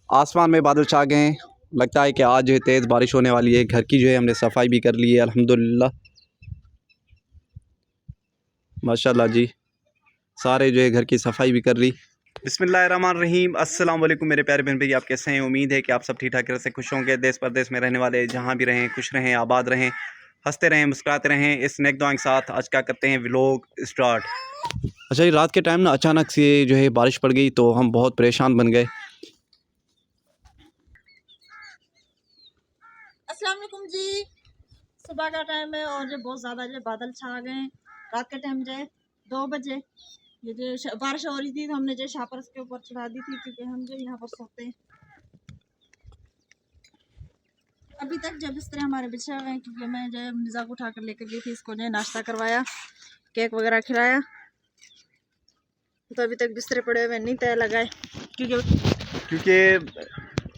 आसमान में बादल छा गए हैं। लगता है कि आज जो है तेज़ बारिश होने वाली है। घर की जो है हमने सफाई भी कर ली है अल्हम्दुलिल्लाह, माशाल्लाह जी। सारे जो है घर की सफाई भी कर ली। बिस्मिल्लाहिर्रहमानिर्रहीम, अस्सलाम वालेकुम मेरे प्यारे बहन भाई, आप कैसे हैं? उम्मीद है कि आप सब ठीक ठाक से खुश होंगे। देश परदेश में रहने वाले जहाँ भी रहें, खुश रहें, आबाद रहें, हंसते रहें, मुस्कुराते रहें। इस नेक दुआ के साथ आज क्या करते हैं, व्लॉग स्टार्ट। अच्छा जी, रात के टाइम ना अचानक से जो है बारिश पड़ गई तो हम बहुत परेशान बन गए। अस्सलाम वालेकुम जी। सुबह का टाइम है और जो बहुत ज़्यादा जो बादल छा गए हैं। रात के टाइम जो है 2 बजे ये जो बारिश हो रही थी तो हमने जो छापर के ऊपर चढ़ा दी थी, क्योंकि हम जो यहाँ पर सोते हैं। अभी तक जब बिस्तर हमारे बिछे हुए हैं, क्योंकि मैं जो मिर्ज़ा को उठा कर लेकर गई थी, इसको जो नाश्ता करवाया, केक वगैरह खिलाया, तो अभी तक बिस्तर पड़े हुए नहीं तय लगाए, क्योंकि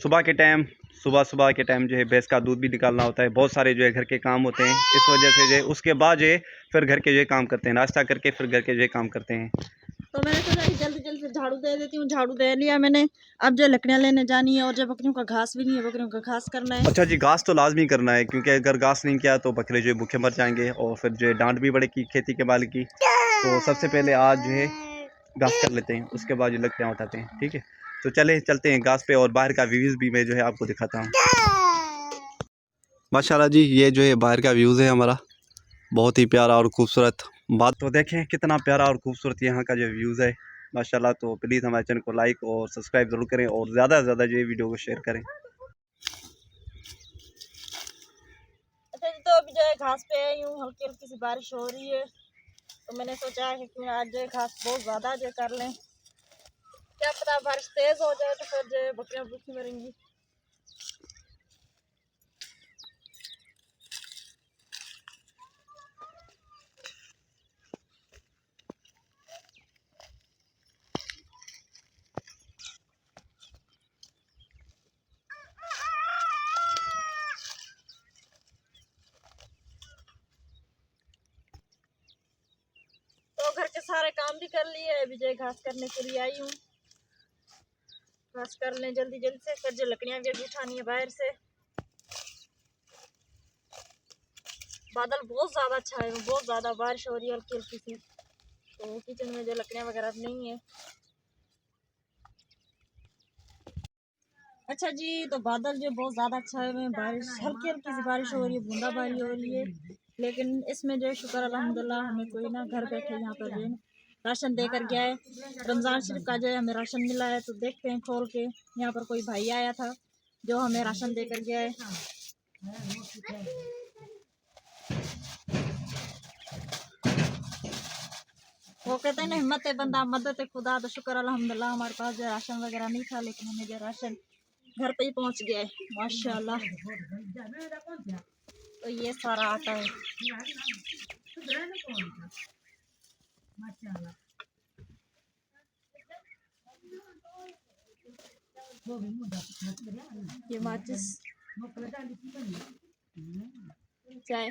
सुबह के टाइम सुबह के टाइम जो है भैंस का दूध भी निकालना होता है। बहुत सारे जो है घर के काम होते हैं। इस वजह से जो है उसके बाद जो है फिर घर के जो है काम करते हैं, नाश्ता करके फिर घर के जो है काम करते हैं। तो मैंने सोचा कि जल्दी जल्दी से झाड़ू दे देती हूँ। झाड़ू दे लिया मैंने। अब जो लकड़ियाँ लेने जानी है और जो बकरियों का घास भी नहीं है, बकरियों का घास करना है। अच्छा जी, घास तो लाजमी करना है, क्योंकि अगर घास नहीं किया तो बकरे जो है भूखे मर जाएंगे और फिर जो है डांट भी बढ़ेगी खेती के मालिक की। तो सबसे पहले आज जो है घास कर लेते हैं, उसके बाद जो लकड़ियाँ उठाते हैं। ठीक है, तो चलते हैं घास पे और बाहर का व्यूज़ भी मैं जो है आपको दिखाता हूँ। माशाल्लाह जी, ये जो है बाहर का व्यूज़ है हमारा, बहुत ही प्यारा और खूबसूरत। बात तो देखें कितना प्यारा और खूबसूरत यहाँ का जो व्यूज़ है माशाल्लाह। तो प्लीज़ हमारे चैनल को लाइक और सब्सक्राइब ज़रूर करें और ज़्यादा से ज़्यादा जो है वीडियो को शेयर करें। अच्छा जी, तो अभी जो है घास पे आई हूँ। हल्की हल्की सी बारिश हो रही है, तो मैंने सोचा कि क्यों आज जो है घास बहुत ज़्यादा जो कर लें। क्या पता बारिश तेज़ हो जाए तो फिर जो है बकरियाँ भूखी मरेंगी। तो घर के सारे काम भी कर लिए, अभी जो है घास करने के लिए आई हूँ। घास कर लें जल्दी जल्दी से, फिर जो लकड़ियाँ भी अभी उठानी है बाहर से। बादल बहुत ज़्यादा अच्छा है, बहुत ज़्यादा बारिश हो रही है हल्की हल्की सी। तो किचन में जो लकड़ियाँ वगैरह नहीं है। अच्छा जी, तो बादल जो बहुत ज़्यादा अच्छा है, बारिश हल्की हल्की सी बारिश हो रही है, बूंदाबांदी हो रही है। लेकिन इसमें जो शुक्र अल्हम्दुलिल्लाह हमें कोई ना घर बैठे यहाँ पर जो है राशन देकर गया है। रमज़ान शरीफ का जो है हमें राशन मिला है, तो देखते हैं खोल के। यहाँ पर कोई भाई आया था जो हमें राशन देकर गया है। वो कहते हैं ना, हिम्मत है बंदा मदद है खुदा। तो शुक्र अल्हम्दुलिल्लाह हमारे पास जो राशन वगैरह नहीं था, लेकिन हमें जो राशन घर पे ही पहुंच गया है माशाल्लाह। तो ये सारा आटा है। ये माचिस, चाय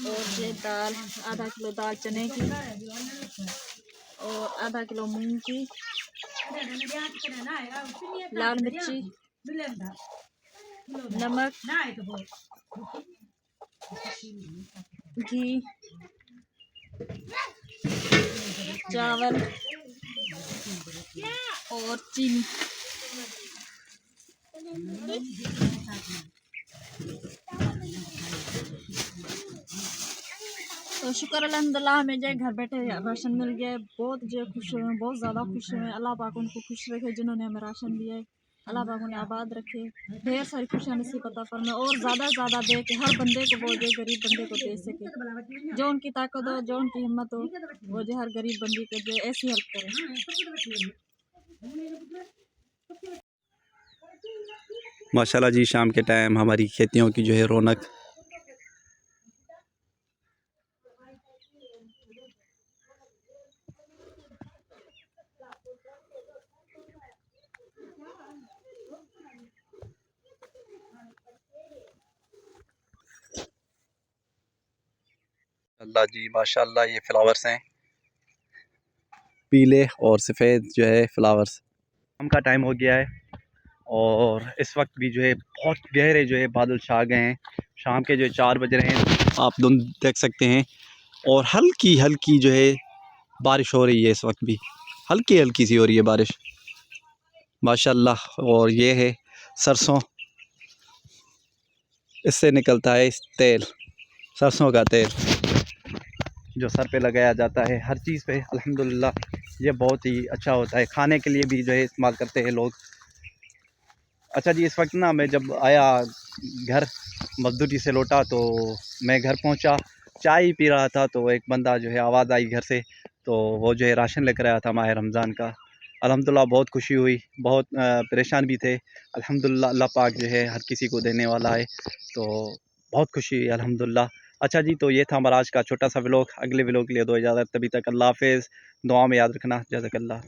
और ये दाल, आधा किलो दाल चने की और आधा किलो मूंग की, लाल मिर्ची, नमक, घी, चावल और चीनी। तो शुक्र अल्हम्दुलिल्लाह हमें जो घर बैठे राशन मिल गया है। बहुत जो खुश हुए हैं, बहुत ज़्यादा खुश हुए हैं। अल्लाह पाक उनको खुश रखे जिन्होंने हमें राशन दिया है। अल्लाह पाक उन्हें आबाद रखे, ढेर सारी खुशियाँ नसीब अता फरमाए और ज़्यादा से ज़्यादा दे के हर बंदे को वो जो गरीब बंदे को दे सके। जो उनकी ताकत हो, जो उनकी हिम्मत हो, वो जो हर गरीब बंदी को जो ऐसी हेल्प करे। माशाल्लाह जी, शाम के टाइम हमारी खेतियों की जो है रौनक। अल्लाह जी माशाल्लाह, ये फ्लावर्स हैं, पीले और सफ़ेद जो है फ्लावर्स। शाम का टाइम हो गया है और इस वक्त भी जो है बहुत गहरे जो है बादल छा गए हैं। शाम के जो 4 बज रहे हैं, आप दोनों देख सकते हैं। और हल्की हल्की जो है बारिश हो रही है, इस वक्त भी हल्की हल्की सी हो रही है बारिश, माशाल्लाह। और ये है सरसों, इससे निकलता है इस तेल, सरसों का तेल जो सर पे लगाया जाता है हर चीज़ पे। अल्हम्दुलिल्लाह ये बहुत ही अच्छा होता है, खाने के लिए भी जो है इस्तेमाल करते हैं लोग। अच्छा जी, इस वक्त ना मैं जब आया घर, मजदूरी से लौटा तो मैं घर पहुंचा, चाय पी रहा था तो एक बंदा जो है आवाज़ आई घर से, तो वो जो है राशन लेकर आया था माह रमज़ान का। अल्हम्दुलिल्लाह बहुत खुशी हुई, बहुत परेशान भी थे। अल्हम्दुलिल्लाह अल्लाह पाक जो है हर किसी को देने वाला है, तो बहुत खुशी हुई अल्हम्दुलिल्लाह। अच्छा जी, तो ये था हमारा आज का छोटा सा व्लॉग। अगले व्लॉग के लिए दो इजाज़त, तभी तक अल्लाह हाफ़िज़, दुआ में याद रखना, जज़ाकल्लाह।